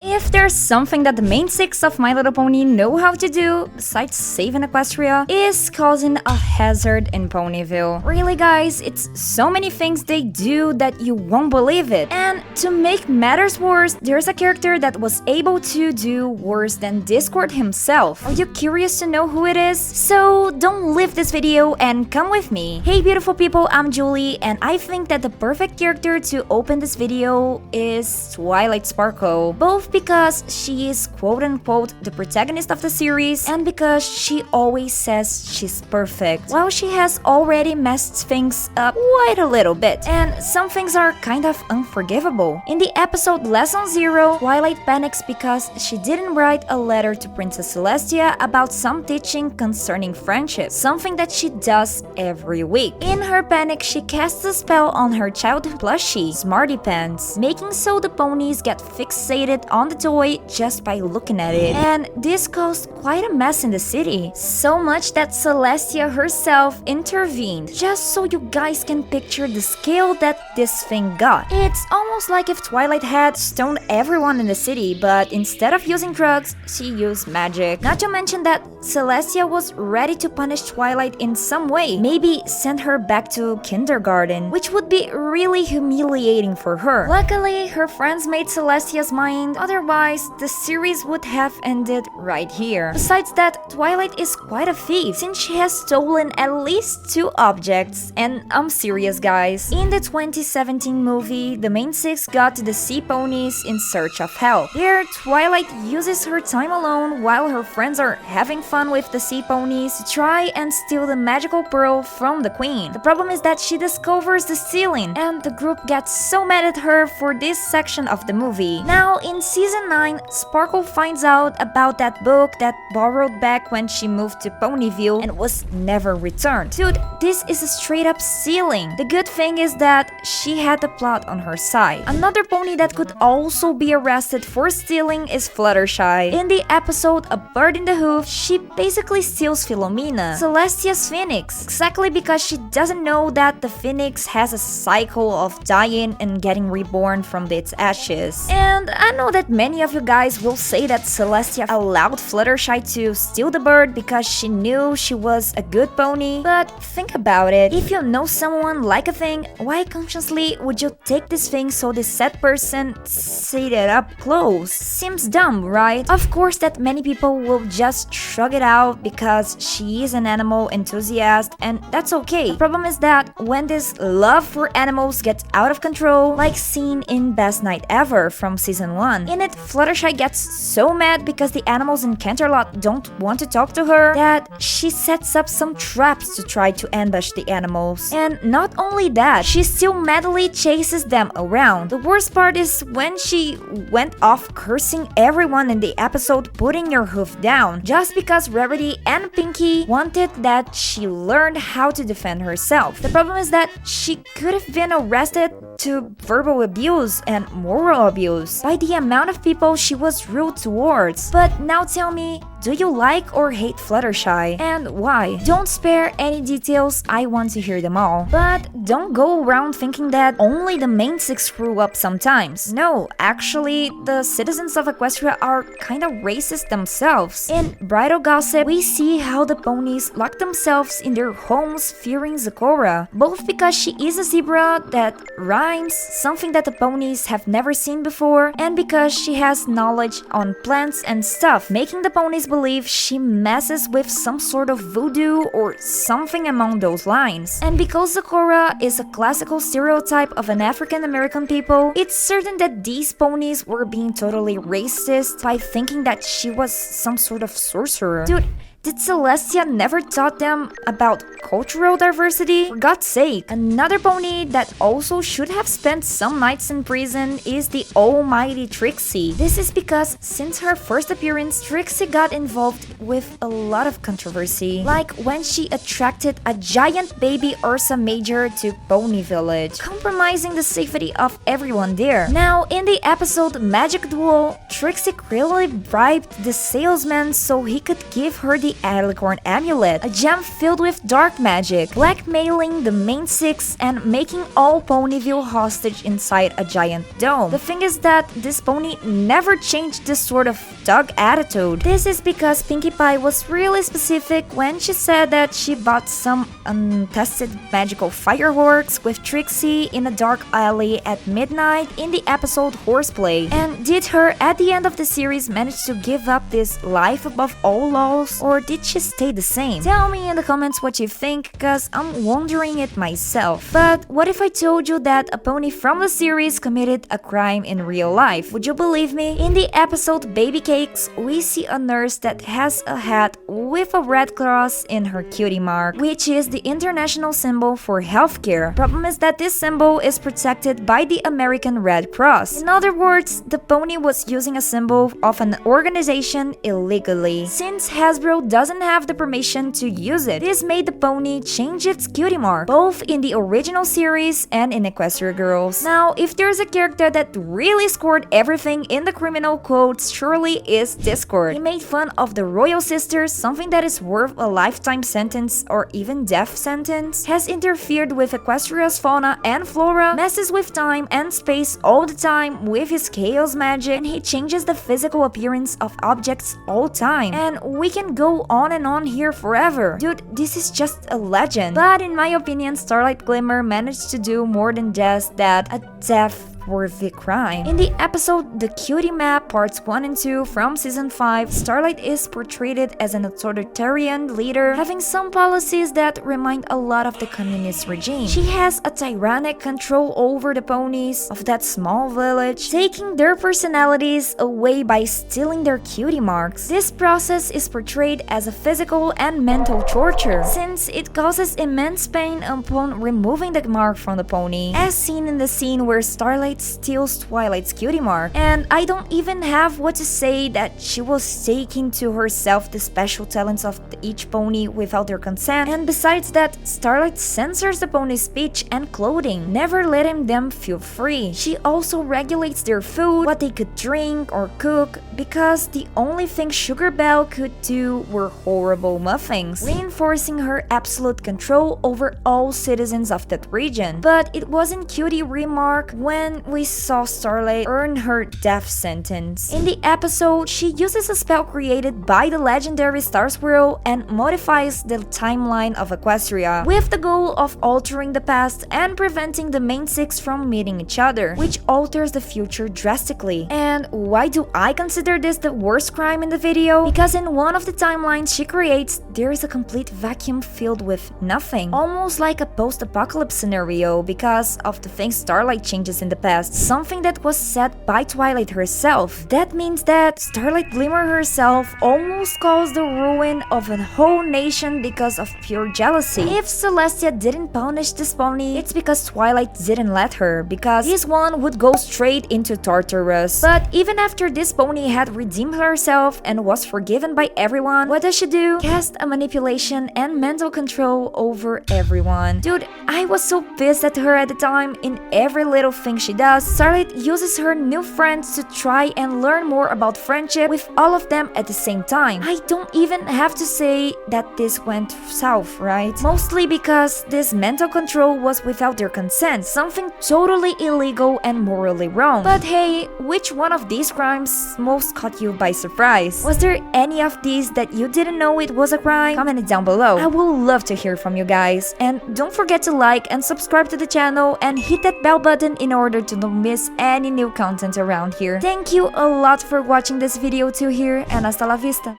If there's something that the main six of My Little Pony know how to do, besides saving Equestria, is causing a hazard in Ponyville. Really guys, it's so many things they do that you won't believe it. And to make matters worse, there's a character that was able to do worse than Discord himself. Are you curious to know who it is? So don't leave this video and come with me. Hey beautiful people, I'm Julie, and I think that the perfect character to open this video is Twilight Sparkle. Both because she is quote-unquote the protagonist of the series and because she always says she's perfect, while she has already messed things up quite a little bit, and some things are kind of unforgivable. In the episode Lesson 0, Twilight panics because she didn't write a letter to Princess Celestia about some teaching concerning friendship, something that she does every week. In her panic, she casts a spell on her childhood plushie, Smarty Pants, making so the ponies get fixated on the toy just by looking at it. And this caused quite a mess in the city, so much that Celestia herself intervened, just so you guys can picture the scale that this thing got. It's almost like if Twilight had stoned everyone in the city, but instead of using drugs, she used magic. Not to mention that Celestia was ready to punish Twilight in some way, maybe send her back to kindergarten, which would be really humiliating for her. Luckily, her friends made Celestia's mind. Otherwise, the series would have ended right here. Besides that, Twilight is quite a thief since she has stolen at least 2 objects. And I'm serious guys. In the 2017 movie, the main six got to the sea ponies in search of help. There, Twilight uses her time alone while her friends are having fun with the sea ponies to try and steal the magical pearl from the queen. The problem is that she discovers the stealing, and the group gets so mad at her for this section of the movie. Now, in Season 9, Sparkle finds out about that book that borrowed back when she moved to Ponyville and was never returned. Dude, this is a straight up stealing. The good thing is that she had the plot on her side. Another pony that could also be arrested for stealing is Fluttershy. In the episode A Bird in the Hoof, she basically steals Philomena, Celestia's phoenix, exactly because she doesn't know that the phoenix has a cycle of dying and getting reborn from its ashes. And I know that many of you guys will say that Celestia allowed Fluttershy to steal the bird because she knew she was a good pony, but think about it. If you know someone like a thing, why consciously would you take this thing so this said person set it up close? Seems dumb, right? Of course that many people will just shrug it out because she is an animal enthusiast, and that's okay. The problem is that when this love for animals gets out of control, like seen in Best Night Ever from Season 1. In it, Fluttershy gets so mad because the animals in Canterlot don't want to talk to her that she sets up some traps to try to ambush the animals. And not only that, she still madly chases them around. The worst part is when she went off cursing everyone in the episode Putting Your Hoof Down, just because Rarity and Pinky wanted that she learned how to defend herself. The problem is that she could have been arrested to verbal abuse and moral abuse by the amount of people she was rude towards. But now tell me, do you like or hate Fluttershy, and why? Don't spare any details, I want to hear them all. But don't go around thinking that only the main six screw up sometimes. No, actually, the citizens of Equestria are kinda racist themselves. In Bridal Gossip, we see how the ponies lock themselves in their homes fearing Zecora, both because she is a zebra that rhymes, something that the ponies have never seen before, and because she has knowledge on plants and stuff, making the ponies believe she messes with some sort of voodoo or something among those lines. And because Zecora is a classical stereotype of an African American people, it's certain that these ponies were being totally racist by thinking that she was some sort of sorcerer. Dude, did Celestia never taught them about cultural diversity? For God's sake. Another pony that also should have spent some nights in prison is the almighty Trixie. This is because since her first appearance, Trixie got involved with a lot of controversy, like when she attracted a giant baby Ursa Major to Pony Village, compromising the safety of everyone there. Now, in the episode Magic Duel, Trixie clearly bribed the salesman so he could give her the the Alicorn Amulet, a gem filled with dark magic, blackmailing the main six and making all Ponyville hostage inside a giant dome. The thing is that this pony never changed this sort of thug attitude. This is because Pinkie Pie was really specific when she said that she bought some untested magical fireworks with Trixie in a dark alley at midnight in the episode Horseplay. And did her at the end of the series manage to give up this life above all laws, or did she stay the same? Tell me in the comments what you think, cause I'm wondering it myself. But what if I told you that a pony from the series committed a crime in real life? Would you believe me? In the episode Baby Cakes, we see a nurse that has a hat with a red cross in her cutie mark, which is the international symbol for healthcare. Problem is that this symbol is protected by the American Red Cross. In other words, the pony was using a symbol of an organization illegally. Since Hasbro doesn't have the permission to use it, this made the pony change its cutie mark, both in the original series and in Equestria Girls. Now, if there's a character that really scored everything in the criminal code, surely is Discord. He made fun of the Royal Sisters, something that is worth a lifetime sentence or even death sentence, has interfered with Equestria's fauna and flora, messes with time and space all the time with his chaos magic, and he changes the physical appearance of objects all time. And we can go on and on here forever. Dude, this is just a legend. But in my opinion, Starlight Glimmer managed to do more than just that, a death-worthy crime. In the episode The Cutie Map Parts 1 and 2 from Season 5, Starlight is portrayed as an authoritarian leader, having some policies that remind a lot of the communist regime. She has a tyrannic control over the ponies of that small village, taking their personalities away by stealing their cutie marks. This process is portrayed as a physical and mental torture, since it causes immense pain upon removing the mark from the pony, as seen in the scene where Starlight steals Twilight's cutie mark. And I don't even have what to say that she was taking to herself the special talents of each pony without their consent. And besides that, Starlight censors the pony's speech and clothing, never letting them feel free. She also regulates their food, what they could drink or cook, because the only thing Sugar Belle could do were horrible muffins, reinforcing her absolute control over all citizens of that region. But it wasn't cutie remark when we saw Starlight earn her death sentence. In the episode, she uses a spell created by the legendary Star Swirl and modifies the timeline of Equestria, with the goal of altering the past and preventing the main six from meeting each other, which alters the future drastically. And why do I consider this the worst crime in the video? Because in one of the timelines she creates, there is a complete vacuum filled with nothing, almost like a post-apocalypse scenario because of the things Starlight changes in the past, something that was said by Twilight herself. That means that Starlight Glimmer herself almost caused the ruin of a whole nation because of pure jealousy. If Celestia didn't punish this pony, it's because Twilight didn't let her, because this one would go straight into Tartarus. But even after this pony had redeemed herself and was forgiven by everyone, what does she do? Cast a manipulation and mental control over everyone. Dude, I was so pissed at her at the time. In every little thing she does, Starlight uses her new friends to try and learn more about friendship with all of them at the same time. I don't even have to say that this went south, right? Mostly because this mental control was without their consent, something totally illegal and morally wrong. But hey, which one of these crimes most caught you by surprise? Was there any of these that you didn't know it was a crime? Comment it down below. I would love to hear from you guys. And don't forget to like and subscribe to the channel and hit that bell button in order to not miss any new content around here. Thank you a lot for watching this video till here, and hasta la vista!